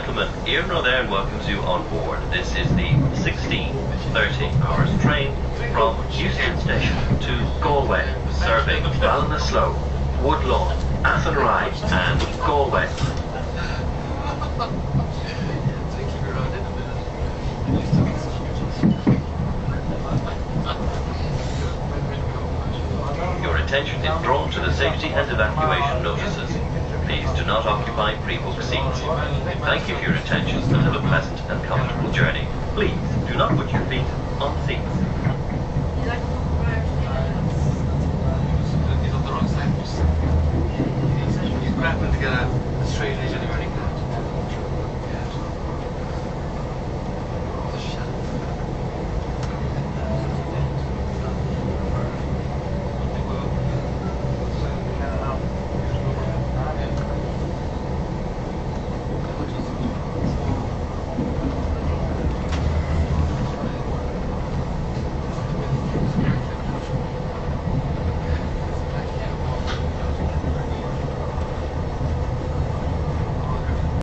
gentlemen, here nor there welcomes you on board. This is the 16:30 hours train from Heuston Station to Galway, serving Balliasloe, Woodlawn, Athenry and Galway. Your attention is drawn to the safety and evacuation notices. Please do not occupy pre-booked seats. Thank you for your attention and have a pleasant and comfortable journey. Please do not put your feet on seats.